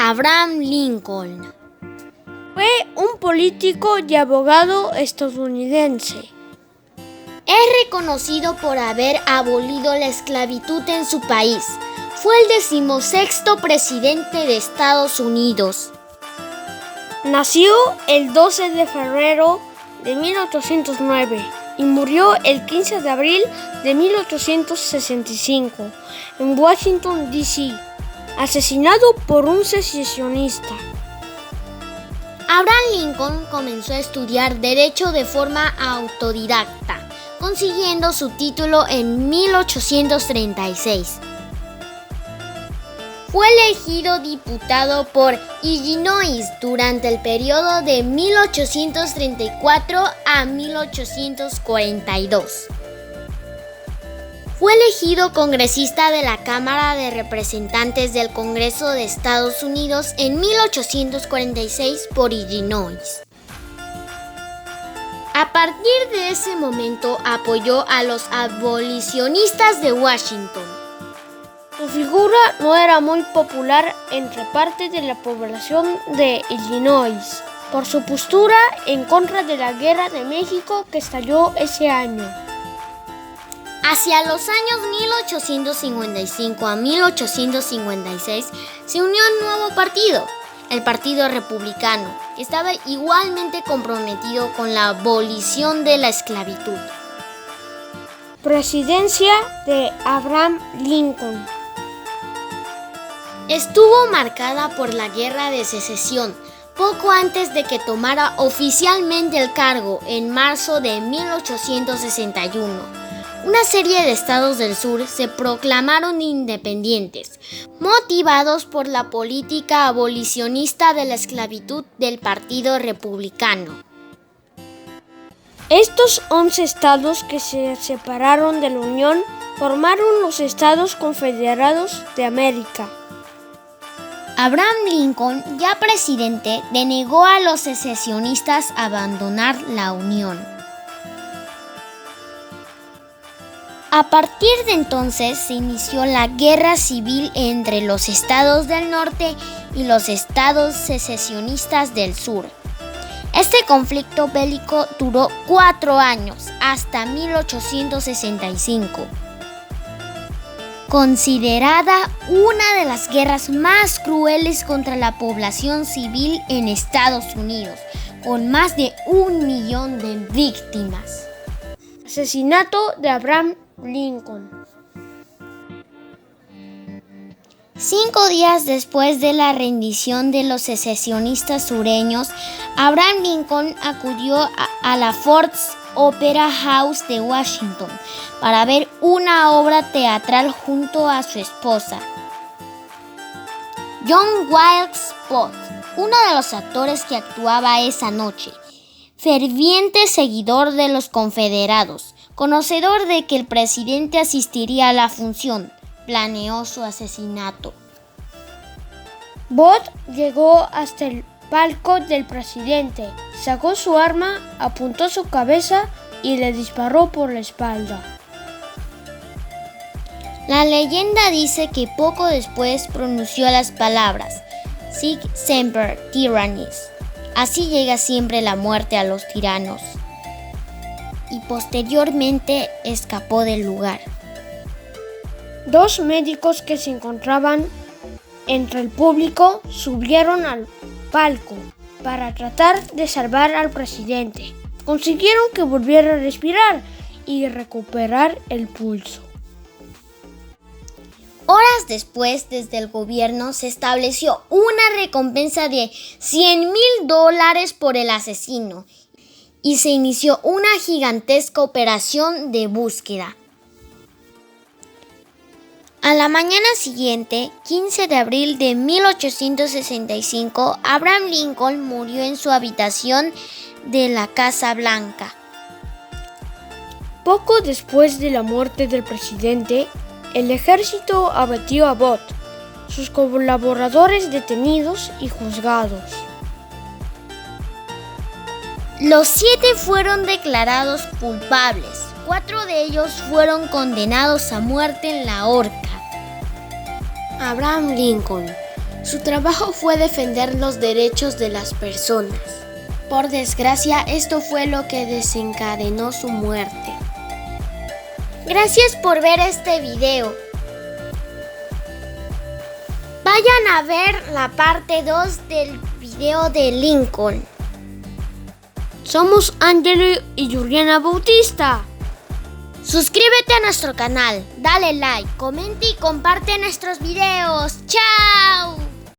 Abraham Lincoln. Fue un político y abogado estadounidense. Es reconocido por haber abolido la esclavitud en su país. Fue el 16º presidente de Estados Unidos. Nació el 12 de febrero de 1809 y murió el 15 de abril de 1865 en Washington, D.C., asesinado por un secesionista. Abraham Lincoln comenzó a estudiar Derecho de forma autodidacta, consiguiendo su título en 1836. Fue elegido diputado por Illinois durante el periodo de 1834 a 1842. Fue elegido congresista de la Cámara de Representantes del Congreso de Estados Unidos en 1846 por Illinois. A partir de ese momento apoyó a los abolicionistas de Washington. Su figura no era muy popular entre parte de la población de Illinois por su postura en contra de la Guerra de México que estalló ese año. Hacia los años 1855 a 1856 se unió a un nuevo partido, el Partido Republicano, que estaba igualmente comprometido con la abolición de la esclavitud. Presidencia de Abraham Lincoln. Estuvo marcada por la Guerra de Secesión, poco antes de que tomara oficialmente el cargo en marzo de 1861. Una serie de estados del sur se proclamaron independientes, motivados por la política abolicionista de la esclavitud del Partido Republicano. Estos 11 estados que se separaron de la Unión formaron los Estados Confederados de América. Abraham Lincoln, ya presidente, denegó a los secesionistas abandonar la Unión. A partir de entonces se inició la guerra civil entre los estados del norte y los estados secesionistas del sur. Este conflicto bélico duró 4 años, hasta 1865. Considerada una de las guerras más crueles contra la población civil en Estados Unidos, con más de 1 millón de víctimas. Asesinato de Abraham Lincoln. 5 días después de la rendición de los secesionistas sureños, Abraham Lincoln acudió a la Ford's Opera House de Washington para ver una obra teatral junto a su esposa. John Wilkes Booth, uno de los actores que actuaba esa noche, ferviente seguidor de los confederados, conocedor de que el presidente asistiría a la función, planeó su asesinato. Booth llegó hasta el palco del presidente, sacó su arma, apuntó su cabeza y le disparó por la espalda. La leyenda dice que poco después pronunció las palabras Sic semper tyrannis, así llega siempre la muerte a los tiranos, y posteriormente escapó del lugar. 2 médicos que se encontraban entre el público subieron al palco para tratar de salvar al presidente. Consiguieron que volviera a respirar y recuperar el pulso. Horas después, desde el gobierno se estableció una recompensa de $100,000 por el asesino y se inició una gigantesca operación de búsqueda. A la mañana siguiente, 15 de abril de 1865, Abraham Lincoln murió en su habitación de la Casa Blanca. Poco después de la muerte del presidente, el ejército abatió a Booth, sus colaboradores detenidos y juzgados. Los 7 fueron declarados culpables. 4 de ellos fueron condenados a muerte en la horca. Abraham Lincoln. Su trabajo fue defender los derechos de las personas. Por desgracia, esto fue lo que desencadenó su muerte. Gracias por ver este video. Vayan a ver la parte 2 del video de Lincoln. Somos Angelo y Juliana Bautista. Suscríbete a nuestro canal, dale like, comenta y comparte nuestros videos. ¡Chao!